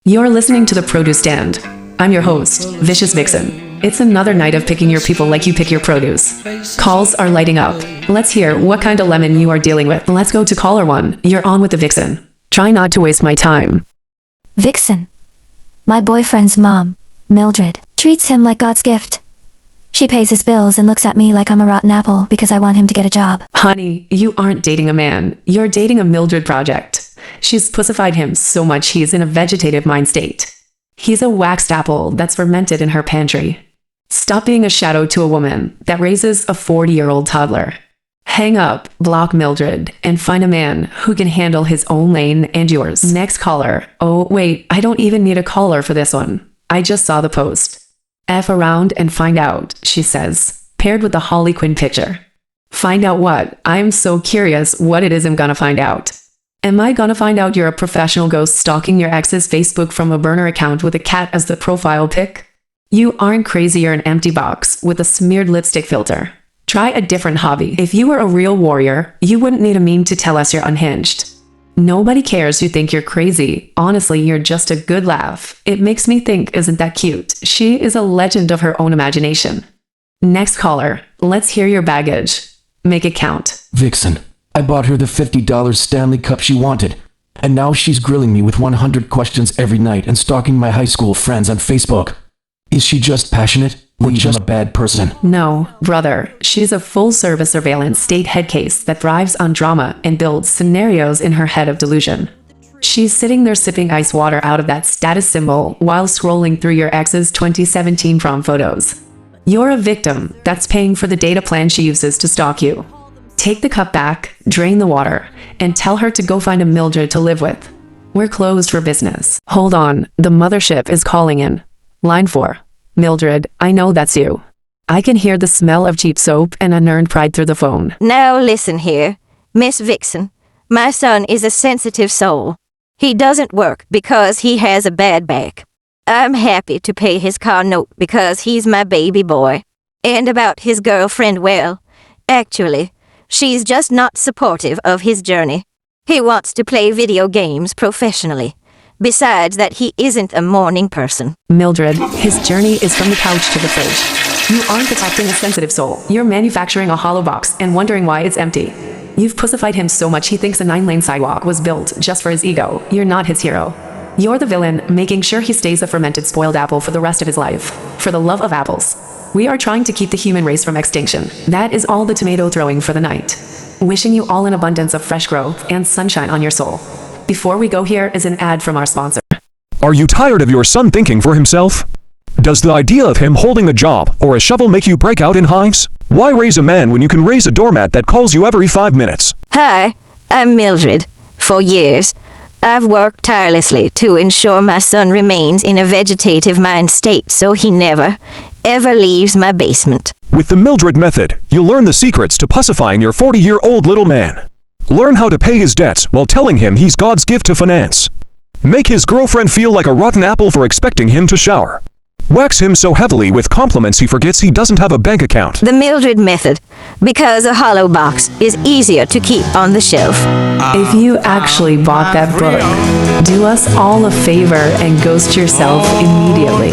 You're listening to The Produce Stand. I'm your host, Vicious Vixen. It's another night of picking your people like you pick your produce. Calls are lighting up. Let's hear what kind of lemon you are dealing with. Let's go to caller 1. You're on with the Vixen. Try not to waste my time. Vixen. My boyfriend's mom, Mildred, treats him like God's gift. She pays his bills and looks at me like I'm a rotten apple because I want him to get a job. Honey, you aren't dating a man. You're dating a Mildred project. She's pussified him so much he's in a vegetative mind state. He's a waxed apple that's fermented in her pantry. Stop being a shadow to a woman that raises a 40-year-old toddler. Hang up, block Mildred, and find a man who can handle his own lane and yours. Next caller. Oh, wait, I don't even need a caller for this one. I just saw the post. F around and find out, she says, paired with the Harley Quinn picture. Find out what? I'm so curious what it is I'm gonna find out. Am I gonna find out you're a professional ghost stalking your ex's Facebook from a burner account with a cat as the profile pic? You aren't crazy, you're an empty box with a smeared lipstick filter. Try a different hobby. If you were a real warrior, you wouldn't need a meme to tell us you're unhinged. Nobody cares you think you're crazy. Honestly, you're just a good laugh. It makes me think, isn't that cute? She is a legend of her own imagination. Next caller. Let's hear your baggage. Make it count. Vixen. I bought her the $50 Stanley Cup she wanted, and now she's grilling me with 100 questions every night and stalking my high school friends on Facebook. Is she just passionate, or just a bad person? No, brother. She's a full-service surveillance state head case that thrives on drama and builds scenarios in her head of delusion. She's sitting there sipping ice water out of that status symbol while scrolling through your ex's 2017 prom photos. You're a victim that's paying for the data plan she uses to stalk you. Take the cup back, drain the water, and tell her to go find a Mildred to live with. We're closed for business. Hold on, the mothership is calling in. Line 4. Mildred, I know that's you. I can hear the smell of cheap soap and unearned pride through the phone. Now listen here, Miss Vixen. My son is a sensitive soul. He doesn't work because he has a bad back. I'm happy to pay his car note because he's my baby boy. And about his girlfriend, well, actually, she's just not supportive of his journey. He wants to play video games professionally. Besides that, he isn't a morning person. Mildred, his journey is from the couch to the fridge. You aren't protecting a sensitive soul. You're manufacturing a hollow box and wondering why it's empty. You've pussified him so much he thinks a 9-lane sidewalk was built just for his ego. You're not his hero. You're the villain, making sure he stays a fermented spoiled apple for the rest of his life. For the love of apples. We are trying to keep the human race from extinction. That is all the tomato throwing for the night. Wishing you all an abundance of fresh growth and sunshine on your soul. Before we go, here is an ad from our sponsor. Are you tired of your son thinking for himself? Does the idea of him holding a job or a shovel make you break out in hives? Why raise a man when you can raise a doormat that calls you every 5 minutes? Hi, I'm Mildred. For years, I've worked tirelessly to ensure my son remains in a vegetative mind state so he never, ever leaves my basement. With the Mildred method, you'll learn the secrets to pussifying your 40-year-old little man. Learn how to pay his debts while telling him he's God's gift to finance. Make his girlfriend feel like a rotten apple for expecting him to shower. Wax him so heavily with compliments he forgets he doesn't have a bank account. The Mildred method, because a hollow box is easier to keep on the shelf. If you actually bought that book, do us all a favor and ghost yourself immediately.